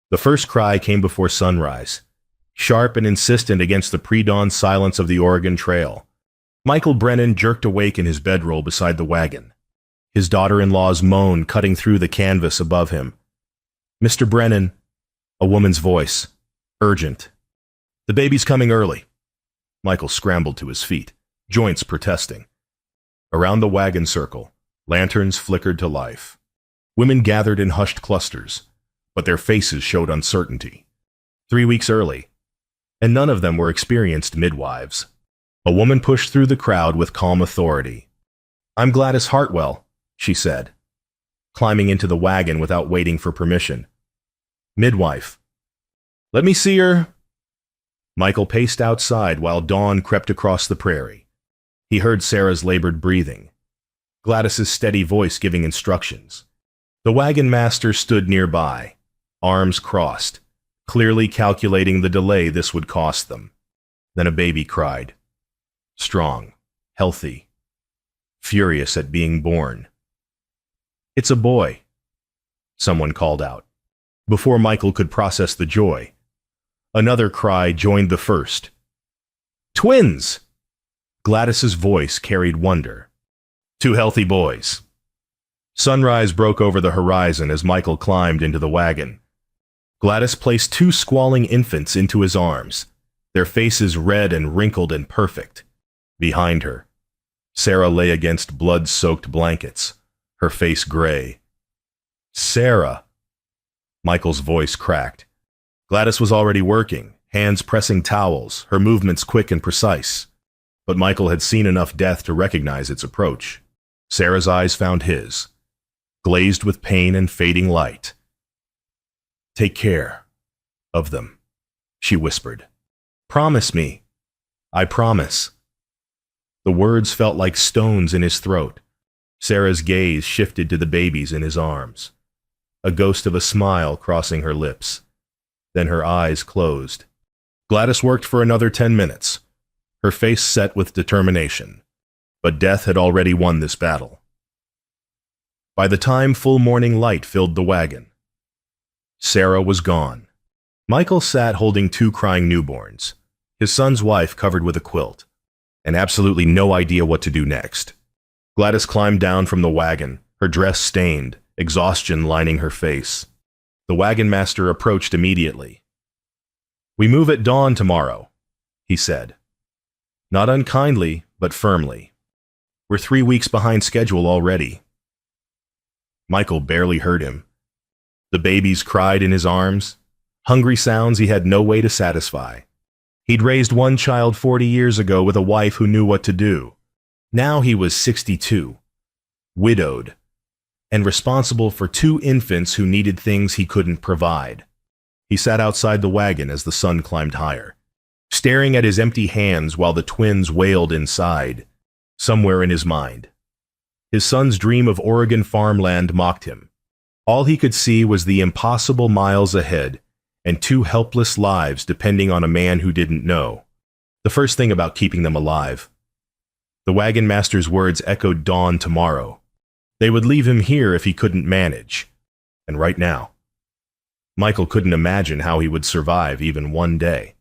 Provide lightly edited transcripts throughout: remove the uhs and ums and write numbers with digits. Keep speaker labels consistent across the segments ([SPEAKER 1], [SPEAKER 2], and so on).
[SPEAKER 1] The first cry came before sunrise, sharp and insistent against the pre-dawn silence of the Oregon Trail. Michael Brennan jerked awake in his bedroll beside the wagon, his daughter-in-law's moan cutting through the canvas above him. "Mr. Brennan," a woman's voice, urgent. "The baby's coming early." Michael scrambled to his feet, joints protesting. Around the wagon circle, lanterns flickered to life. Women gathered in hushed clusters, but their faces showed uncertainty. 3 weeks early, and none of them were experienced midwives. A woman pushed through the crowd with calm authority. "I'm Gladys Hartwell," she said, climbing into the wagon without waiting for permission. "Midwife." "Let me see her." Michael paced outside while dawn crept across the prairie. He heard Sarah's labored breathing, Gladys's steady voice giving instructions. The wagon master stood nearby, arms crossed, clearly calculating the delay this would cost them. Then a baby cried. Strong, healthy, furious at being born. "It's a boy," someone called out. Before Michael could process the joy, another cry joined the first. "Twins!" Gladys's voice carried wonder. "Two healthy boys." Sunrise broke over the horizon as Michael climbed into the wagon. Gladys placed two squalling infants into his arms, their faces red and wrinkled and perfect. Behind her, Sarah lay against blood-soaked blankets, her face gray. "Sarah!" Michael's voice cracked. Gladys was already working, hands pressing towels, her movements quick and precise. But Michael had seen enough death to recognize its approach. Sarah's eyes found his, glazed with pain and fading light. "Take care of them," she whispered. "Promise me." "I promise." The words felt like stones in his throat. Sarah's gaze shifted to the babies in his arms, a ghost of a smile crossing her lips. Then her eyes closed. Gladys worked for another 10 minutes, her face set with determination. But death had already won this battle. By the time full morning light filled the wagon, Sarah was gone. Michael sat holding two crying newborns, his son's wife covered with a quilt, and absolutely no idea what to do next. Gladys climbed down from the wagon, her dress stained, exhaustion lining her face. The wagon master approached immediately. "We move at dawn tomorrow," he said. Not unkindly, but firmly. "We're 3 weeks behind schedule already." Michael barely heard him. The babies cried in his arms, hungry sounds he had no way to satisfy. He'd raised one child 40 years ago with a wife who knew what to do. Now he was 62, widowed, and responsible for 2 infants who needed things he couldn't provide. He sat outside the wagon as the sun climbed higher, staring at his empty hands while the twins wailed inside, somewhere in his mind. His son's dream of Oregon farmland mocked him. All he could see was the impossible miles ahead and 2 helpless lives depending on a man who didn't know. The first thing about keeping them alive. The wagon master's words echoed dawn tomorrow. They would leave him here if he couldn't manage. And right now, Michael couldn't imagine how he would survive even one day,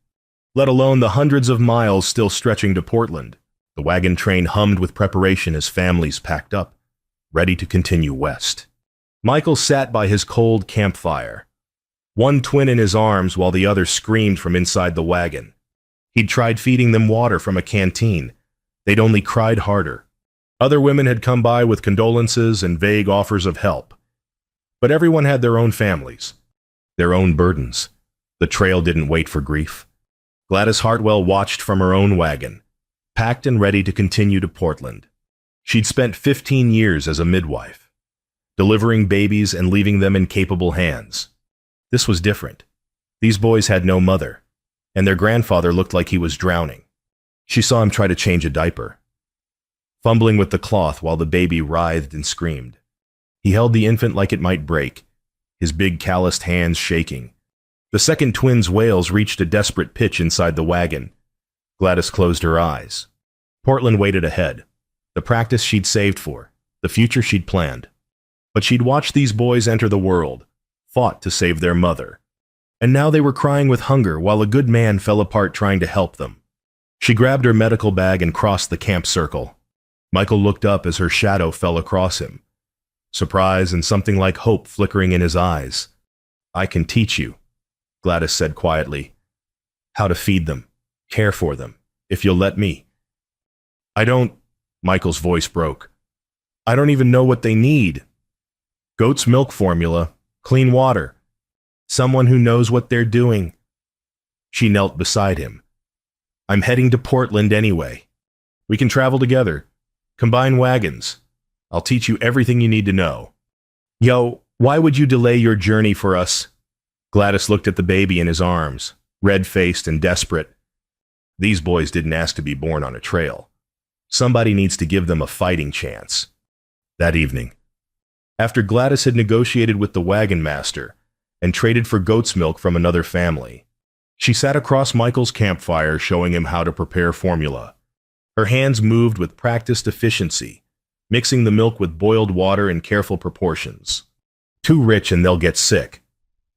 [SPEAKER 1] let alone the hundreds of miles still stretching to Portland. The wagon train hummed with preparation as families packed up, ready to continue west. Michael sat by his cold campfire, one twin in his arms while the other screamed from inside the wagon. He'd tried feeding them water from a canteen. They'd only cried harder. Other women had come by with condolences and vague offers of help. But everyone had their own families, their own burdens. The trail didn't wait for grief. Gladys Hartwell watched from her own wagon, packed and ready to continue to Portland. She'd spent 15 years as a midwife, delivering babies and leaving them in capable hands. This was different. These boys had no mother, and their grandfather looked like he was drowning. She saw him try to change a diaper, fumbling with the cloth while the baby writhed and screamed. He held the infant like it might break, his big calloused hands shaking. The second twin's wails reached a desperate pitch inside the wagon. Gladys closed her eyes. Portland waited ahead, the practice she'd saved for, the future she'd planned. But she'd watched these boys enter the world, fought to save their mother, And now they were crying with hunger while a good man fell apart trying to help them. She grabbed her medical bag and crossed the camp circle. Michael looked up as her shadow fell across him, surprise and something like hope flickering in his eyes. "I can teach you," Gladys said quietly, "how to feed them, care for them, if you'll let me." "I don't," Michael's voice broke. "I don't even know what they need. Goat's milk formula, clean water, someone who knows what they're doing." She knelt beside him. "I'm heading to Portland anyway. We can travel together, combine wagons. I'll teach you everything you need to know." "Yo, why would you delay your journey for us?" Gladys looked at the baby in his arms, red-faced and desperate. These boys didn't ask to be born on a trail. Somebody needs to give them a fighting chance. That evening, after Gladys had negotiated with the wagon master and traded for goat's milk from another family, she sat across Michael's campfire showing him how to prepare formula. Her hands moved with practiced efficiency, mixing the milk with boiled water in careful proportions. "Too rich and they'll get sick,"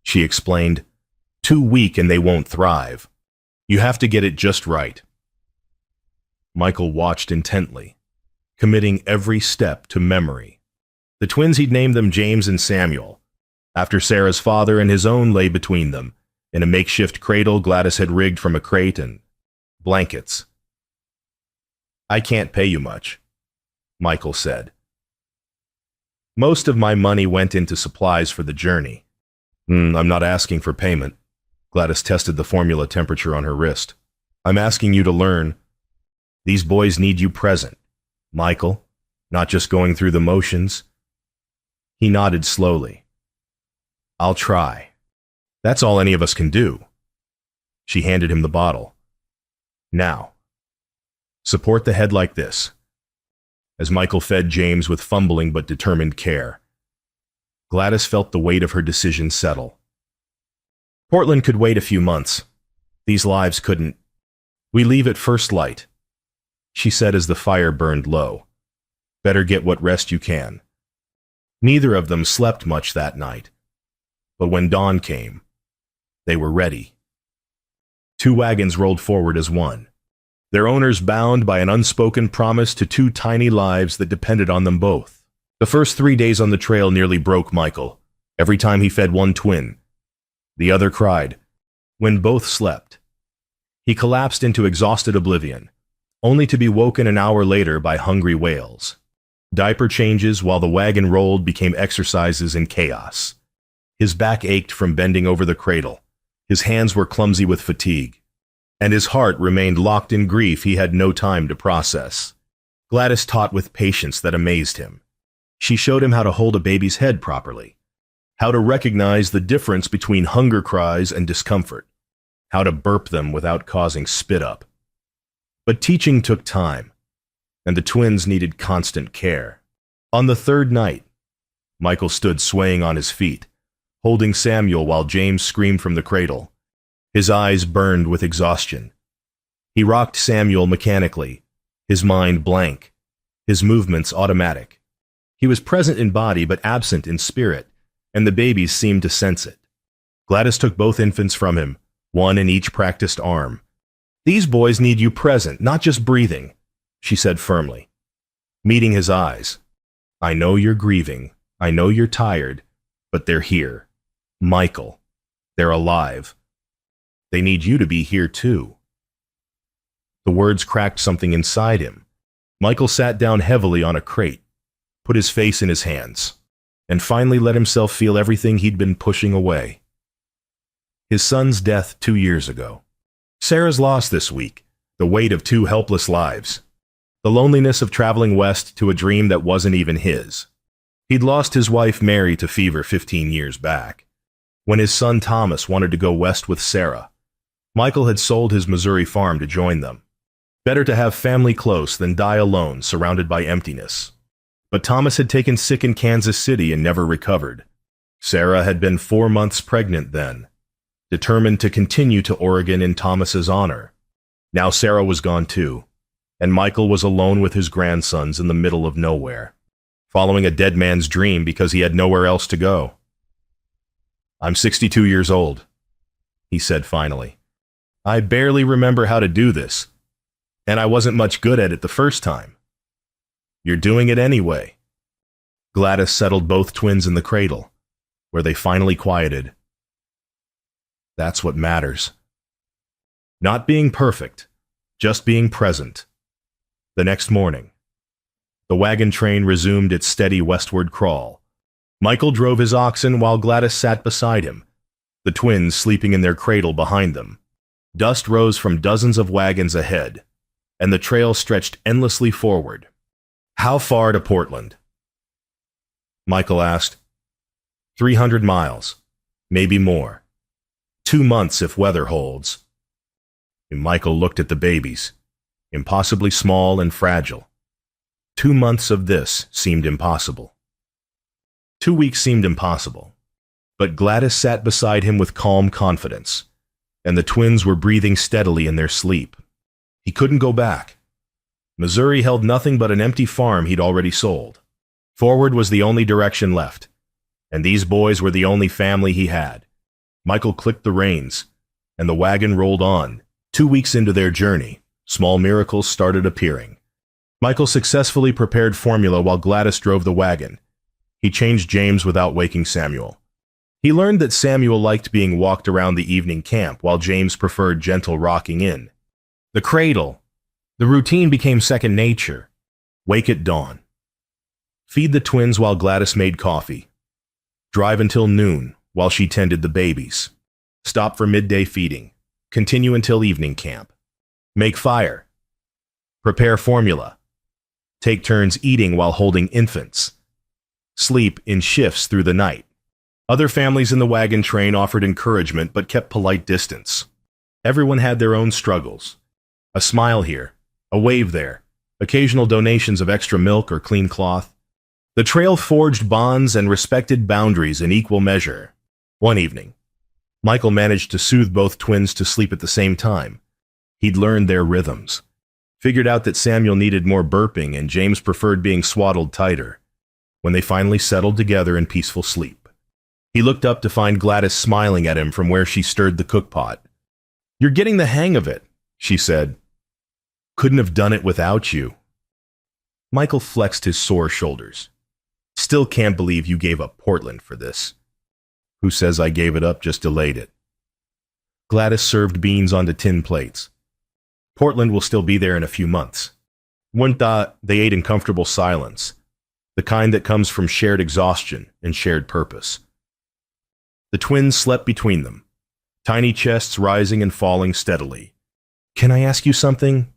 [SPEAKER 1] she explained. "Too weak and they won't thrive. You have to get it just right." Michael watched intently, committing every step to memory. The twins, he'd named them James and Samuel, after Sarah's father, and his own lay between them, in a makeshift cradle Gladys had rigged from a crate and blankets. "I can't pay you much," Michael said. "Most of my money went into supplies for the journey." I'm not asking for payment." Gladys tested the formula temperature on her wrist. "I'm asking you to learn. These boys need you present, Michael, not just going through the motions." He nodded slowly. "I'll try. That's all any of us can do." She handed him the bottle. "Now, support the head like this," as Michael fed James with fumbling but determined care. Gladys felt the weight of her decision settle. Portland could wait a few months. These lives couldn't. "We leave at first light," she said as the fire burned low. "Better get what rest you can." Neither of them slept much that night, but when dawn came, they were ready. 2 wagons rolled forward as one, their owners bound by an unspoken promise to 2 tiny lives that depended on them both. The first 3 days on the trail nearly broke Michael. Every time he fed one twin, the other cried. When both slept, he collapsed into exhausted oblivion, only to be woken an hour later by hungry wails. Diaper changes while the wagon rolled became exercises in chaos. His back ached from bending over the cradle, his hands were clumsy with fatigue, and his heart remained locked in grief he had no time to process. Gladys taught with patience that amazed him. She showed him how to hold a baby's head properly, how to recognize the difference between hunger cries and discomfort, how to burp them without causing spit up. But teaching took time, and the twins needed constant care. On the 3rd night, Michael stood swaying on his feet, holding Samuel while James screamed from the cradle. His eyes burned with exhaustion. He rocked Samuel mechanically, his mind blank, his movements automatic. He was present in body but absent in spirit, and the babies seemed to sense it. Gladys took both infants from him, one in each practiced arm. "These boys need you present, not just breathing," she said firmly, meeting his eyes. "I know you're grieving, I know you're tired, but they're here. Michael, they're alive. They need you to be here too." The words cracked something inside him. Michael sat down heavily on a crate, put his face in his hands, and finally let himself feel everything he'd been pushing away. His son's death 2 years ago. Sarah's loss this week, the weight of 2 helpless lives. The loneliness of traveling west to a dream that wasn't even his. He'd lost his wife Mary to fever 15 years back. When his son Thomas wanted to go west with Sarah, Michael had sold his Missouri farm to join them. Better to have family close than die alone, surrounded by emptiness. But Thomas had taken sick in Kansas City and never recovered. Sarah had been 4 months pregnant then, determined to continue to Oregon in Thomas's honor. Now Sarah was gone too, and Michael was alone with his grandsons in the middle of nowhere, following a dead man's dream because he had nowhere else to go. "I'm 62 years old," he said finally. I barely remember how to do this, and I wasn't much good at it the first time. You're doing it anyway. Gladys settled both twins in the cradle, where they finally quieted. That's what matters. Not being perfect, just being present. The next morning, the wagon train resumed its steady westward crawl. Michael drove his oxen while Gladys sat beside him, the twins sleeping in their cradle behind them. Dust rose from dozens of wagons ahead, and the trail stretched endlessly forward. How far to Portland? Michael asked. 300 miles, maybe more. 2 months if weather holds. And Michael looked at the babies, impossibly small and fragile. 2 months of this seemed impossible. 2 weeks seemed impossible, but Gladys sat beside him with calm confidence, and the twins were breathing steadily in their sleep. He couldn't go back. Missouri held nothing but an empty farm he'd already sold. Forward was the only direction left, and these boys were the only family he had. Michael clicked the reins, and the wagon rolled on. 2 weeks into their journey, small miracles started appearing. Michael successfully prepared formula while Gladys drove the wagon. He changed James without waking Samuel. He learned that Samuel liked being walked around the evening camp, while James preferred gentle rocking in. The cradle. The routine became second nature. Wake at dawn. Feed the twins while Gladys made coffee. Drive until noon while she tended the babies. Stop for midday feeding. Continue until evening camp. Make fire. Prepare formula. Take turns eating while holding infants. Sleep in shifts through the night. Other families in the wagon train offered encouragement but kept polite distance. Everyone had their own struggles. A smile here, a wave there, occasional donations of extra milk or clean cloth. The trail forged bonds and respected boundaries in equal measure. One evening, Michael managed to soothe both twins to sleep at the same time. He'd learned their rhythms, figured out that Samuel needed more burping and James preferred being swaddled tighter. When they finally settled together in peaceful sleep, he looked up to find Gladys smiling at him from where she stirred the cookpot. You're getting the hang of it, she said. Couldn't have done it without you. Michael flexed his sore shoulders. Still can't believe you gave up Portland for this. Who says I gave it up, just delayed it. Gladys served beans onto tin plates. Portland will still be there in a few months. They ate in comfortable silence, the kind that comes from shared exhaustion and shared purpose. The twins slept between them, tiny chests rising and falling steadily. Can I ask you something?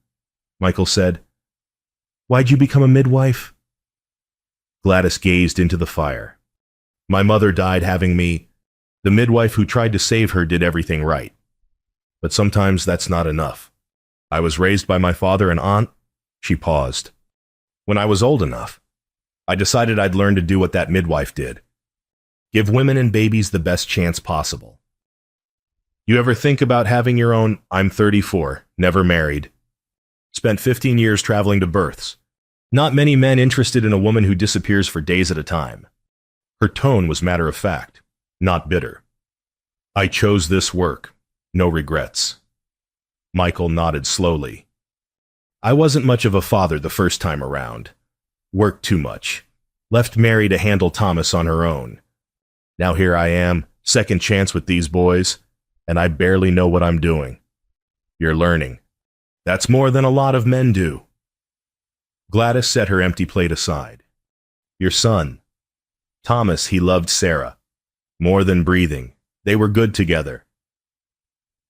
[SPEAKER 1] Michael said. Why'd you become a midwife? Gladys gazed into the fire. My mother died having me. The midwife who tried to save her did everything right. But sometimes that's not enough. I was raised by my father and aunt. She paused. When I was old enough, I decided I'd learn to do what that midwife did. Give women and babies the best chance possible. You ever think about having your own? I'm 34, never married. Spent 15 years traveling to births. Not many men interested in a woman who disappears for days at a time. Her tone was matter of fact, not bitter. I chose this work. No regrets. Michael nodded slowly. I wasn't much of a father the first time around. Worked too much. Left Mary to handle Thomas on her own. Now here I am, second chance with these boys, and I barely know what I'm doing. You're learning. That's more than a lot of men do. Gladys set her empty plate aside. Your son. Thomas, he loved Sarah. More than breathing. They were good together.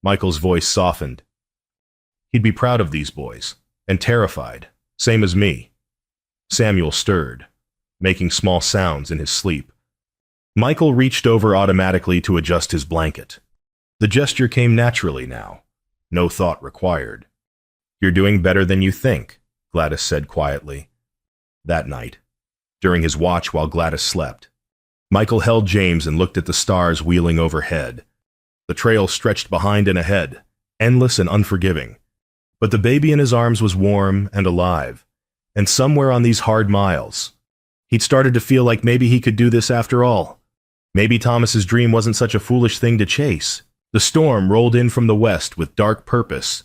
[SPEAKER 1] Michael's voice softened. He'd be proud of these boys, and terrified, same as me. Samuel stirred, making small sounds in his sleep. Michael reached over automatically to adjust his blanket. The gesture came naturally now, no thought required. You're doing better than you think, Gladys said quietly. That night, during his watch while Gladys slept, Michael held James and looked at the stars wheeling overhead. The trail stretched behind and ahead, endless and unforgiving. But the baby in his arms was warm and alive, and somewhere on these hard miles, he'd started to feel like maybe he could do this after all. Maybe Thomas's dream wasn't such a foolish thing to chase. The storm rolled in from the west with dark purpose,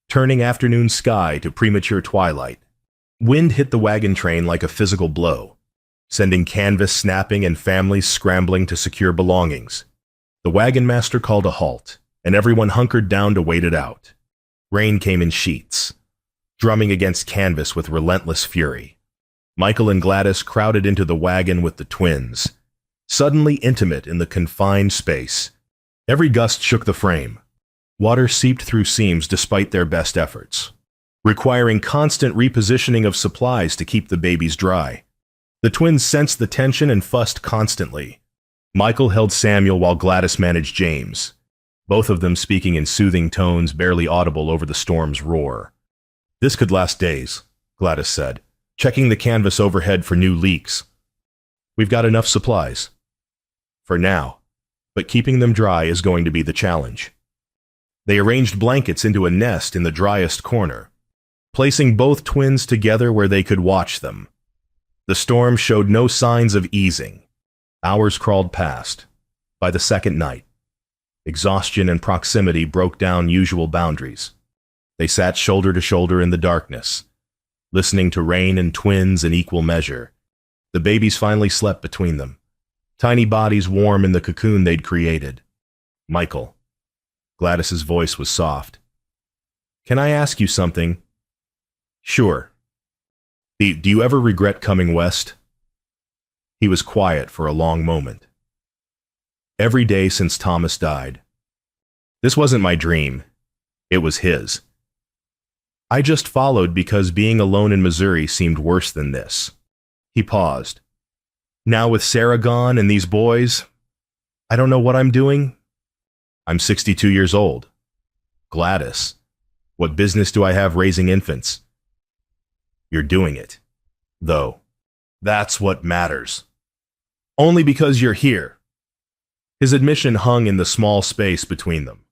[SPEAKER 1] turning afternoon sky to premature twilight. Wind hit the wagon train like a physical blow, sending canvas snapping and families scrambling to secure belongings. The wagon master called a halt, and everyone hunkered down to wait it out. Rain came in sheets, drumming against canvas with relentless fury. Michael and Gladys crowded into the wagon with the twins, suddenly intimate in the confined space. Every gust shook the frame. Water seeped through seams despite their best efforts, requiring constant repositioning of supplies to keep the babies dry. The twins sensed the tension and fussed constantly. Michael held Samuel while Gladys managed James, both of them speaking in soothing tones barely audible over the storm's roar. "This could last days," Gladys said, checking the canvas overhead for new leaks. "We've got enough supplies. For now. But keeping them dry is going to be the challenge." They arranged blankets into a nest in the driest corner, placing both twins together where they could watch them. The storm showed no signs of easing. Hours crawled past. By the second night, exhaustion and proximity broke down usual boundaries. They sat shoulder to shoulder in the darkness, listening to rain and twins in equal measure. The babies finally slept between them, tiny bodies warm in the cocoon they'd created. "Michael." Gladys's voice was soft. "Can I ask you something?" "Sure." Do you ever regret coming west?" He was quiet for a long moment. "Every day since Thomas died. This wasn't my dream. It was his. I just followed because being alone in Missouri seemed worse than this." He paused. "Now with Sarah gone and these boys, I don't know what I'm doing. I'm 62 years old. Gladys, what business do I have raising infants?" "You're doing it, though. That's what matters. Only because you're here." His admission hung in the small space between them.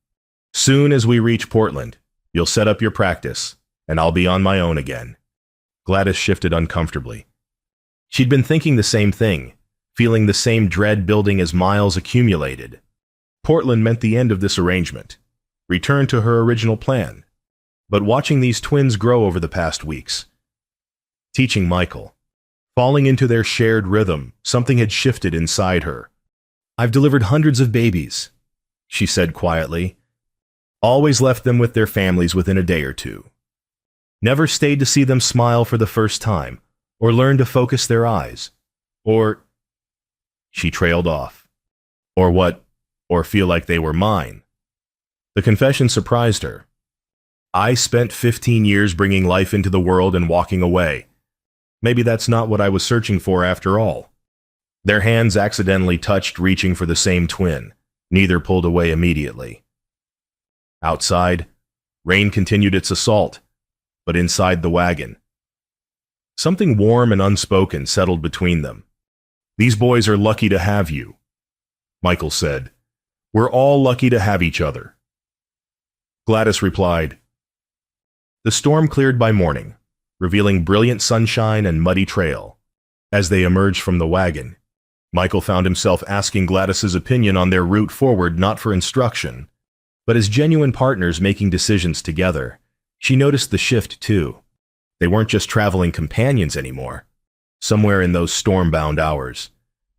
[SPEAKER 1] "Soon as we reach Portland, you'll set up your practice, and I'll be on my own again." Gladys shifted uncomfortably. She'd been thinking the same thing, feeling the same dread building as miles accumulated. Portland meant the end of this arrangement, return to her original plan. But watching these twins grow over the past weeks, teaching Michael, falling into their shared rhythm, something had shifted inside her. "I've delivered hundreds of babies," she said quietly. "Always left them with their families within a day or two. Never stayed to see them smile for the first time, or learn to focus their eyes, or—" She trailed off. "Or what? Or feel like they were mine." The confession surprised her. "I spent 15 years bringing life into the world and walking away. Maybe that's not what I was searching for after all." Their hands accidentally touched, reaching for the same twin. Neither pulled away immediately. Outside, rain continued its assault, but inside the wagon, something warm and unspoken settled between them. "These boys are lucky to have you," Michael said. "We're all lucky to have each other." Gladys replied. The storm cleared by morning, revealing brilliant sunshine and muddy trail. As they emerged from the wagon, Michael found himself asking Gladys's opinion on their route forward, not for instruction, but as genuine partners making decisions together. She noticed the shift, too. They weren't just traveling companions anymore. Somewhere in those storm-bound hours,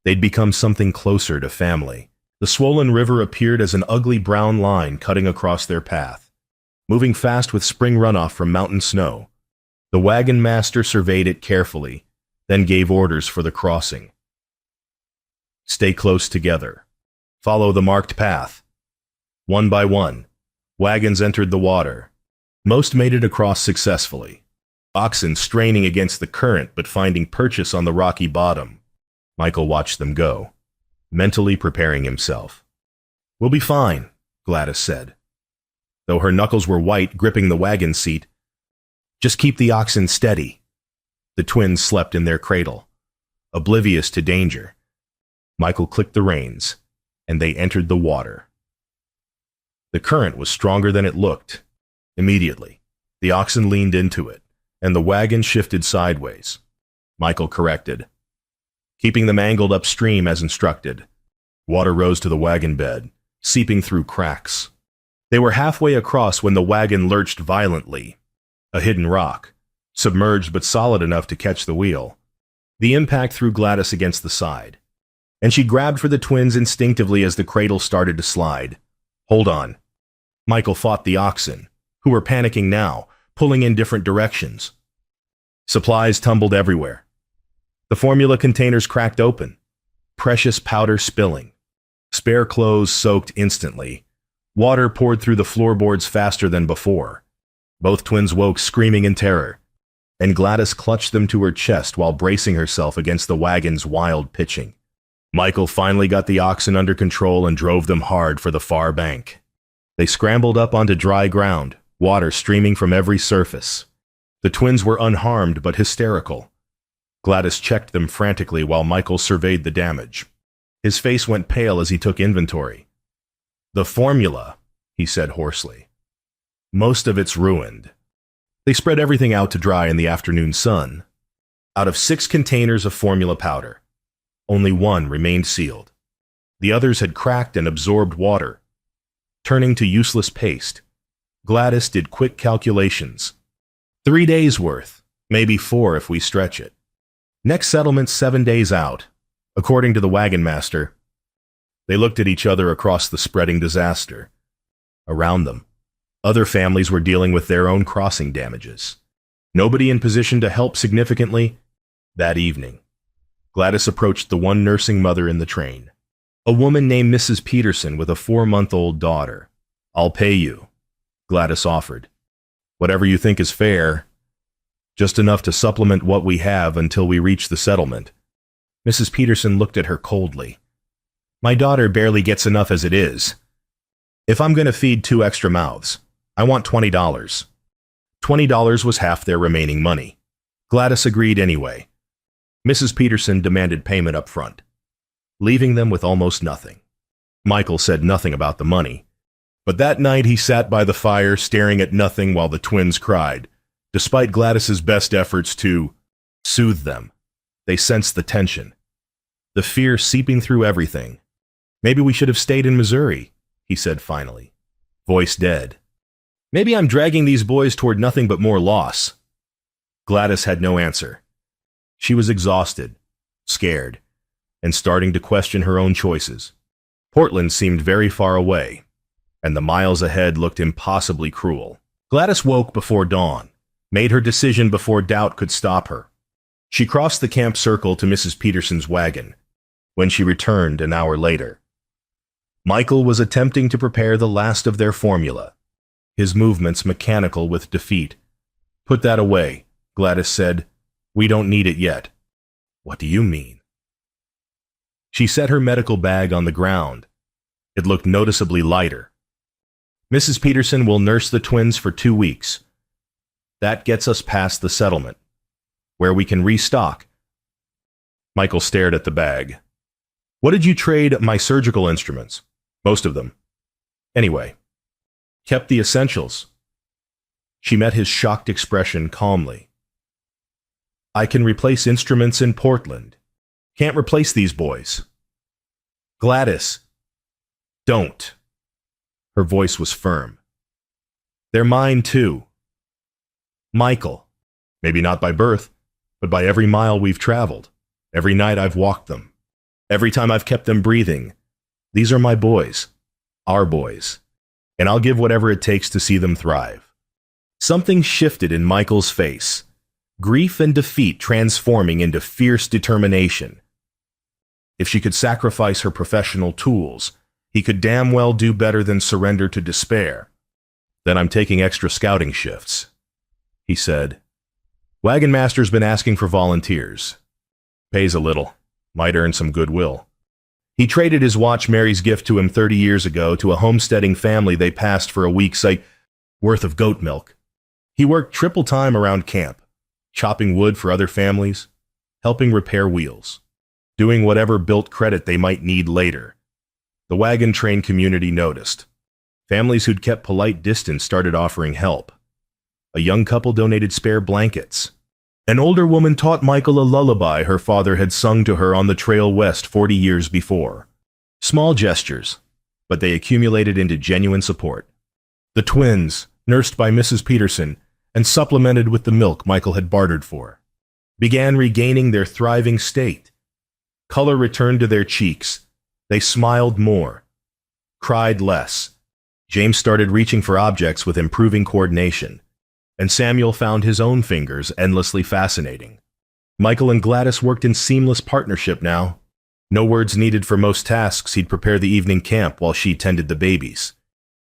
[SPEAKER 1] they'd become something closer to family. The swollen river appeared as an ugly brown line cutting across their path, moving fast with spring runoff from mountain snow. The wagon master surveyed it carefully, then gave orders for the crossing. "Stay close together. Follow the marked path." One by one, wagons entered the water. Most made it across successfully, oxen straining against the current but finding purchase on the rocky bottom. Michael watched them go, mentally preparing himself. "We'll be fine," Gladys said, though her knuckles were white, gripping the wagon seat. "Just keep the oxen steady." The twins slept in their cradle, oblivious to danger. Michael clicked the reins, and they entered the water. The current was stronger than it looked. Immediately, the oxen leaned into it, and the wagon shifted sideways. Michael corrected, keeping them angled upstream as instructed. Water rose to the wagon bed, seeping through cracks. They were halfway across when the wagon lurched violently. A hidden rock, submerged but solid enough to catch the wheel. The impact threw Gladys against the side, and she grabbed for the twins instinctively as the cradle started to slide. "Hold on." Michael fought the oxen, who were panicking now, pulling in different directions. Supplies tumbled everywhere. The formula containers cracked open, precious powder spilling. Spare clothes soaked instantly. Water poured through the floorboards faster than before. Both twins woke screaming in terror, and Gladys clutched them to her chest while bracing herself against the wagon's wild pitching. Michael finally got the oxen under control and drove them hard for the far bank. They scrambled up onto dry ground, water streaming from every surface. The twins were unharmed but hysterical. Gladys checked them frantically while Michael surveyed the damage. His face went pale as he took inventory. "The formula," he said hoarsely. "Most of it's ruined." They spread everything out to dry in the afternoon sun. Out of 6 containers of formula powder, only 1 remained sealed. The others had cracked and absorbed water, turning to useless paste. Gladys did quick calculations. 3 days' worth, maybe 4 if we stretch it. Next settlement 7 days out, according to the wagon master. They looked at each other across the spreading disaster. Around them, other families were dealing with their own crossing damages. Nobody in position to help significantly. That evening, Gladys approached the one nursing mother in the train, a woman named Mrs. Peterson with a 4-month-old daughter. "I'll pay you," Gladys offered. "Whatever you think is fair. Just enough to supplement what we have until we reach the settlement." Mrs. Peterson looked at her coldly. "My daughter barely gets enough as it is. If I'm going to feed 2 extra mouths, I want $20. $20 was half their remaining money. Gladys agreed anyway. Mrs. Peterson demanded payment up front, leaving them with almost nothing. Michael said nothing about the money, but that night he sat by the fire staring at nothing while the twins cried. Despite Gladys's best efforts to soothe them, they sensed the tension, the fear seeping through everything. "Maybe we should have stayed in Missouri," he said finally, voice dead. "Maybe I'm dragging these boys toward nothing but more loss." Gladys had no answer. She was exhausted, scared, and starting to question her own choices. Portland seemed very far away, and the miles ahead looked impossibly cruel. Gladys woke before dawn, made her decision before doubt could stop her. She crossed the camp circle to Mrs. Peterson's wagon, when she returned an hour later. Michael was attempting to prepare the last of their formula, his movements mechanical with defeat. "Put that away," Gladys said. "We don't need it yet." "What do you mean?" She set her medical bag on the ground. It looked noticeably lighter. "Mrs. Peterson will nurse the twins for 2 weeks. That gets us past the settlement, where we can restock." Michael stared at the bag. "What did you trade my surgical instruments?" "Most of them. Anyway, kept the essentials." She met his shocked expression calmly. "I can replace instruments in Portland. Can't replace these boys." "Gladys, don't." Her voice was firm. "They're mine too." "Michael, maybe not by birth, but by every mile we've traveled, every night I've walked them, every time I've kept them breathing. These are my boys, our boys, and I'll give whatever it takes to see them thrive." Something shifted in Michael's face, grief and defeat transforming into fierce determination. If she could sacrifice her professional tools, he could damn well do better than surrender to despair. "Then I'm taking extra scouting shifts," he said. "Wagon master's been asking for volunteers. Pays a little, might earn some goodwill." He traded his watch Mary's gift to him 30 years ago to a homesteading family they passed for a week's worth of goat milk. He worked triple time around camp, chopping wood for other families, helping repair wheels, doing whatever built credit they might need later. The wagon train community noticed. Families who'd kept polite distance started offering help. A young couple donated spare blankets. An older woman taught Michael a lullaby her father had sung to her on the trail west 40 years before. Small gestures, but they accumulated into genuine support. The twins, nursed by Mrs. Peterson and supplemented with the milk Michael had bartered for, began regaining their thriving state. Color returned to their cheeks. They smiled more, cried less. James started reaching for objects with improving coordination, and Samuel found his own fingers endlessly fascinating. Michael and Gladys worked in seamless partnership now. No words needed for most tasks. He'd prepare the evening camp while she tended the babies.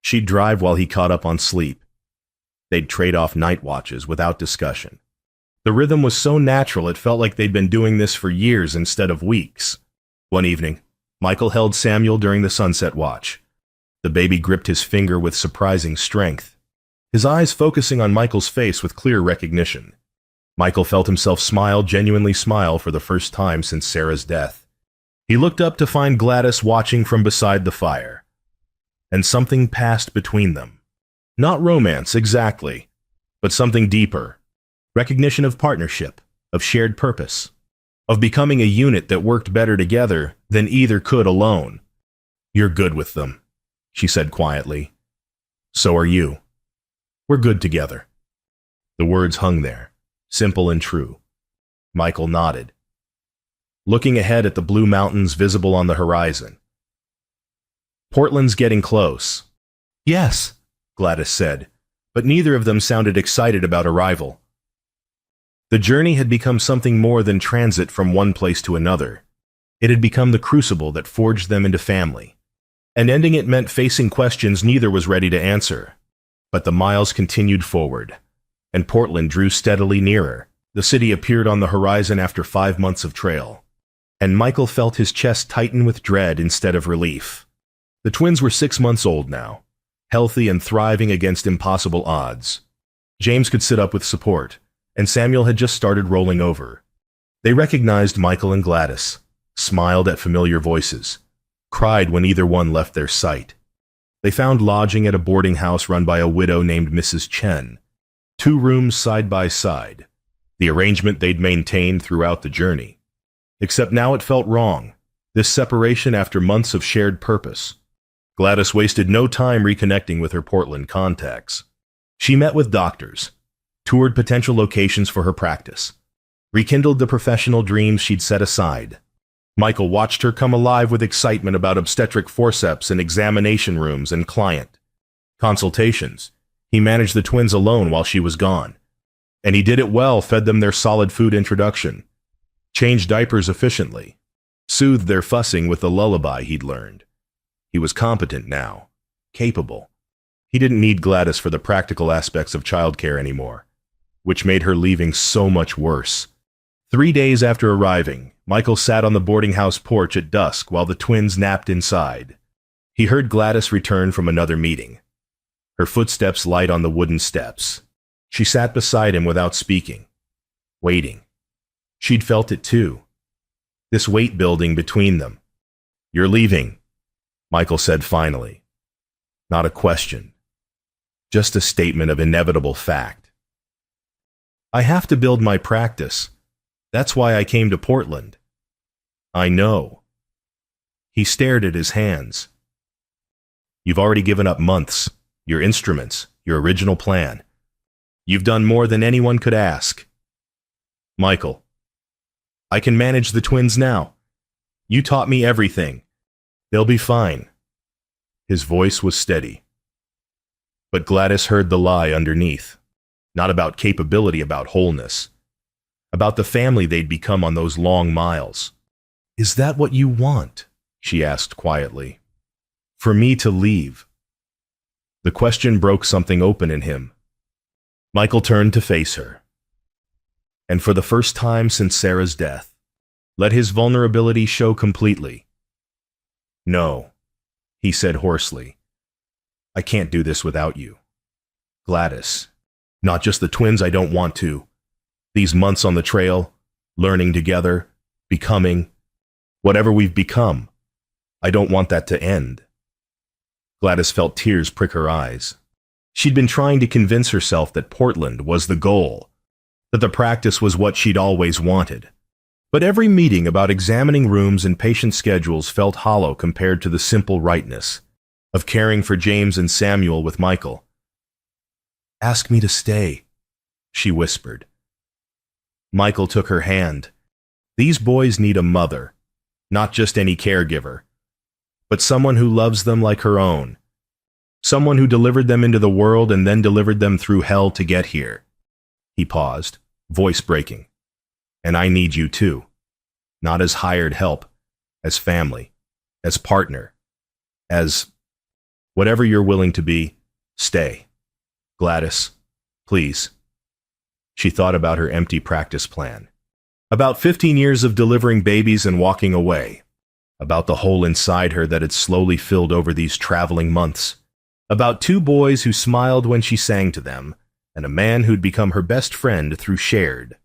[SPEAKER 1] She'd drive while he caught up on sleep. They'd trade off night watches without discussion. The rhythm was so natural it felt like they'd been doing this for years instead of weeks. One evening, Michael held Samuel during the sunset watch. The baby gripped his finger with surprising strength, his eyes focusing on Michael's face with clear recognition. Michael felt himself genuinely smile for the first time since Sarah's death. He looked up to find Gladys watching from beside the fire. And something passed between them. Not romance, exactly, but something deeper. Recognition of partnership, of shared purpose, of becoming a unit that worked better together than either could alone. "You're good with them," she said quietly. "So are you. We're good together." The words hung there, simple and true. Michael nodded, looking ahead at the blue mountains visible on the horizon. "Portland's getting close." "Yes," Gladys said, but neither of them sounded excited about arrival. The journey had become something more than transit from one place to another. It had become the crucible that forged them into family. And ending it meant facing questions neither was ready to answer. But the miles continued forward, and Portland drew steadily nearer. The city appeared on the horizon after 5 months of trail, and Michael felt his chest tighten with dread instead of relief. The twins were 6 months old now, healthy and thriving against impossible odds. James could sit up with support, and Samuel had just started rolling over. They recognized Michael and Gladys, smiled at familiar voices, cried when either one left their sight. They found lodging at a boarding house run by a widow named Mrs. Chen. 2 rooms side by side, the arrangement they'd maintained throughout the journey. Except now it felt wrong, this separation after months of shared purpose. Gladys wasted no time reconnecting with her Portland contacts. She met with doctors, toured potential locations for her practice, rekindled the professional dreams she'd set aside. Michael watched her come alive with excitement about obstetric forceps and examination rooms and client consultations. He managed the twins alone while she was gone. And he did it well, fed them their solid food introduction, changed diapers efficiently, soothed their fussing with the lullaby he'd learned. He was competent now, capable. He didn't need Gladys for the practical aspects of childcare anymore, which made her leaving so much worse. 3 days after arriving, Michael sat on the boarding house porch at dusk while the twins napped inside. He heard Gladys return from another meeting, her footsteps light on the wooden steps. She sat beside him without speaking, waiting. She'd felt it too, this weight building between them. "You're leaving," Michael said finally. Not a question, just a statement of inevitable fact. "I have to build my practice. That's why I came to Portland." "I know." He stared at his hands. "You've already given up months, your instruments, your original plan. You've done more than anyone could ask." "Michael, I can manage the twins now. You taught me everything. They'll be fine." His voice was steady. But Gladys heard the lie underneath. Not about capability, about wholeness. About the family they'd become on those long miles. "Is that what you want?" she asked quietly. "For me to leave?" The question broke something open in him. Michael turned to face her. And for the first time since Sarah's death, let his vulnerability show completely. "No," he said hoarsely. "I can't do this without you. Gladys, not just the twins I don't want to. These months on the trail, learning together, becoming, whatever we've become, I don't want that to end." Gladys felt tears prick her eyes. She'd been trying to convince herself that Portland was the goal, that the practice was what she'd always wanted. But every meeting about examining rooms and patient schedules felt hollow compared to the simple rightness. of caring for James and Samuel with Michael. "Ask me to stay," she whispered. Michael took her hand. These boys need a mother, not just any caregiver, but someone who loves them like her own. Someone who delivered them into the world and then delivered them through hell to get here. He paused, voice breaking. "And I need you too. Not as hired help, as family, as partner, as whatever you're willing to be. Stay. Gladys, please." She thought about her empty practice plan. About 15 years of delivering babies and walking away. About the hole inside her that had slowly filled over these traveling months. About 2 boys who smiled when she sang to them, and a man who'd become her best friend through shared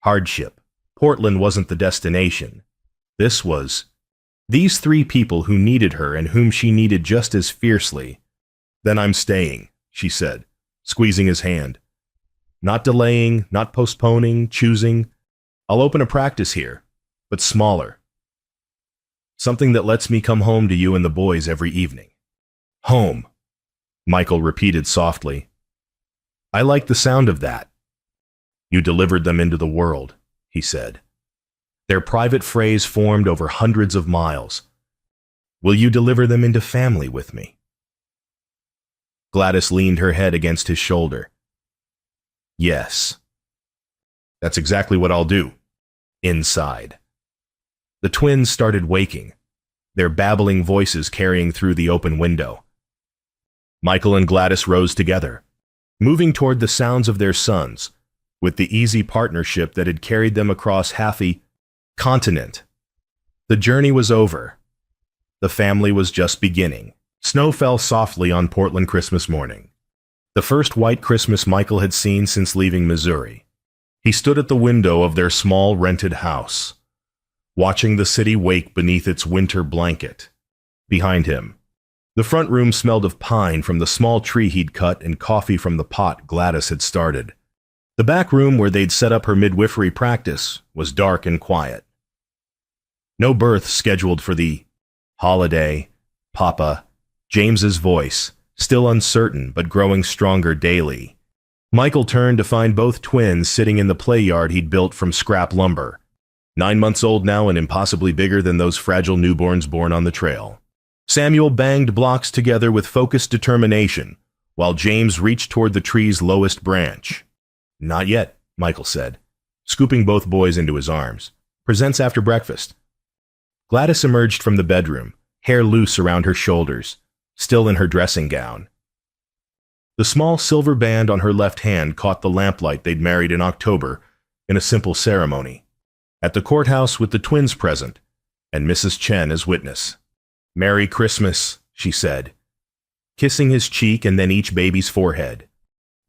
[SPEAKER 1] hardship. Portland wasn't the destination. This was. These 3 people who needed her and whom she needed just as fiercely. "Then I'm staying," she said, squeezing his hand. "Not delaying, not postponing, choosing. I'll open a practice here, but smaller. Something that lets me come home to you and the boys every evening." "Home," Michael repeated softly. "I like the sound of that." "You delivered them into the world," he said. Their private phrase formed over hundreds of miles. "Will you deliver them into family with me?" Gladys leaned her head against his shoulder. "Yes. That's exactly what I'll do." Inside. The twins started waking, their babbling voices carrying through the open window. Michael and Gladys rose together, moving toward the sounds of their sons, with the easy partnership that had carried them across half a continent. The journey was over. The family was just beginning. Snow fell softly on Portland Christmas morning. The first white Christmas Michael had seen since leaving Missouri. He stood at the window of their small rented house, watching the city wake beneath its winter blanket. Behind him, the front room smelled of pine from the small tree he'd cut and coffee from the pot Gladys had started. The back room where they'd set up her midwifery practice was dark and quiet. No birth scheduled for the holiday. Papa, James's voice, still uncertain but growing stronger daily. Michael turned to find both twins sitting in the play yard he'd built from scrap lumber, 9 months old now and impossibly bigger than those fragile newborns born on the trail. Samuel banged blocks together with focused determination, while James reached toward the tree's lowest branch. "Not yet," Michael said, scooping both boys into his arms. "Presents after breakfast." Gladys emerged from the bedroom, hair loose around her shoulders, still in her dressing gown. The small silver band on her left hand caught the lamplight they'd married in October in a simple ceremony, at the courthouse with the twins present, and Mrs. Chen as witness. "Merry Christmas," she said, kissing his cheek and then each baby's forehead.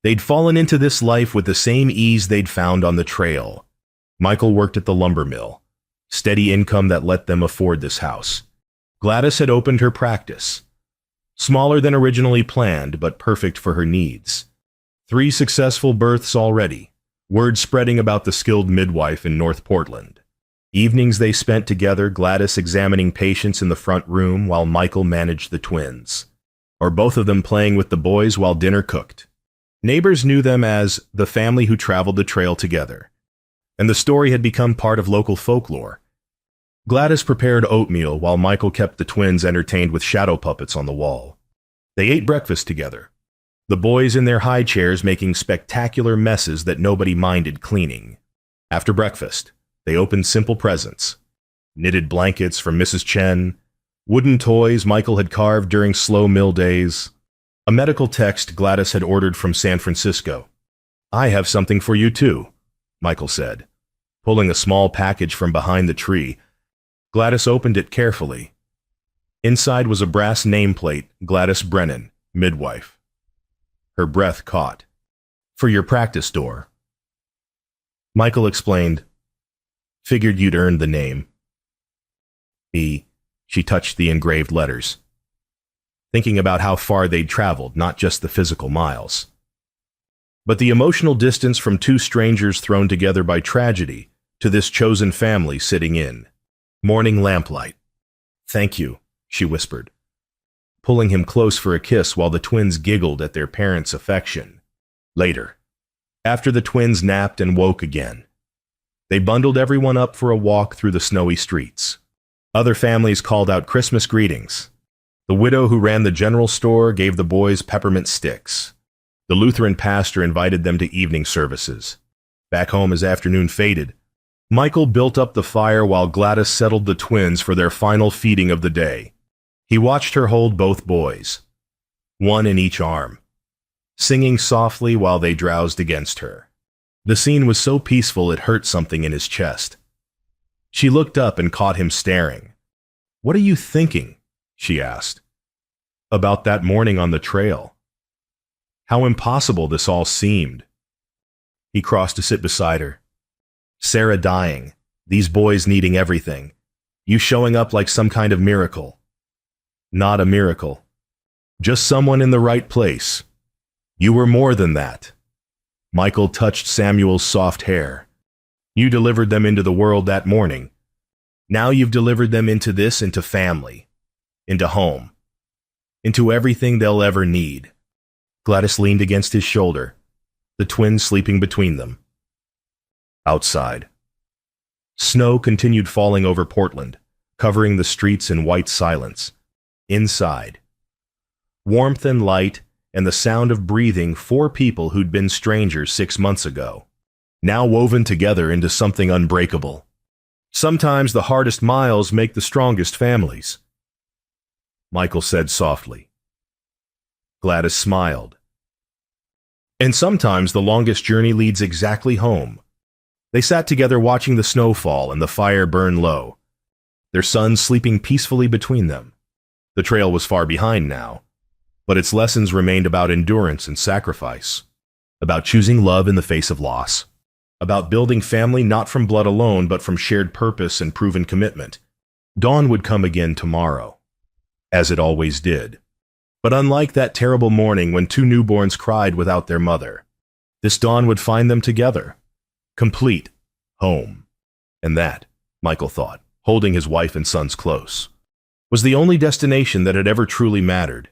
[SPEAKER 1] They'd fallen into this life with the same ease they'd found on the trail. Michael worked at the lumber mill, steady income that let them afford this house. Gladys had opened her practice, smaller than originally planned, but perfect for her needs. 3 successful births already, word spreading about the skilled midwife in North Portland. Evenings they spent together, Gladys examining patients in the front room while Michael managed the twins, or both of them playing with the boys while dinner cooked. Neighbors knew them as the family who traveled the trail together, and the story had become part of local folklore. Gladys prepared oatmeal while Michael kept the twins entertained with shadow puppets on the wall. They ate breakfast together, the boys in their high chairs making spectacular messes that nobody minded cleaning. After breakfast, they opened simple presents, knitted blankets from Mrs. Chen, wooden toys Michael had carved during slow mill days, a medical text Gladys had ordered from San Francisco. "I have something for you too," Michael said, pulling a small package from behind the tree. Gladys opened it carefully. Inside was a brass nameplate, Gladys Brennan, midwife. Her breath caught. "For your practice door." Michael explained, "Figured you'd earned the name." She touched the engraved letters, thinking about how far they'd traveled, not just the physical miles, but the emotional distance from 2 strangers thrown together by tragedy to this chosen family sitting in morning lamplight. "Thank you," she whispered. pulling him close for a kiss while the twins giggled at their parents' affection. Later, after the twins napped and woke again, they bundled everyone up for a walk through the snowy streets. Other families called out Christmas greetings. The widow who ran the general store gave the boys peppermint sticks. The Lutheran pastor invited them to evening services. Back home as afternoon faded, Michael built up the fire while Gladys settled the twins for their final feeding of the day. He watched her hold both boys, one in each arm, singing softly while they drowsed against her. The scene was so peaceful it hurt something in his chest. She looked up and caught him staring. "What are you thinking?" she asked. "About that morning on the trail. How impossible this all seemed." He crossed to sit beside her. "Sarah dying, these boys needing everything, you showing up like some kind of miracle." "Not a miracle. Just someone in the right place. You were more than that." Michael touched Samuel's soft hair. "You delivered them into the world that morning. Now you've delivered them into this, into family, into home, into everything they'll ever need." Gladys leaned against his shoulder, the twins sleeping between them. Outside, snow continued falling over Portland, covering the streets in white silence. Inside, warmth and light and the sound of breathing four people who'd been strangers 6 months ago, now woven together into something unbreakable. "Sometimes the hardest miles make the strongest families," Michael said softly. Gladys smiled. "And sometimes the longest journey leads exactly home." They sat together watching the snow fall and the fire burn low, their sons sleeping peacefully between them. The trail was far behind now, but its lessons remained about endurance and sacrifice, about choosing love in the face of loss, about building family not from blood alone but from shared purpose and proven commitment. Dawn would come again tomorrow, as it always did. But unlike that terrible morning when 2 newborns cried without their mother, this dawn would find them together, complete, home. And that, Michael thought, holding his wife and sons close, was the only destination that had ever truly mattered.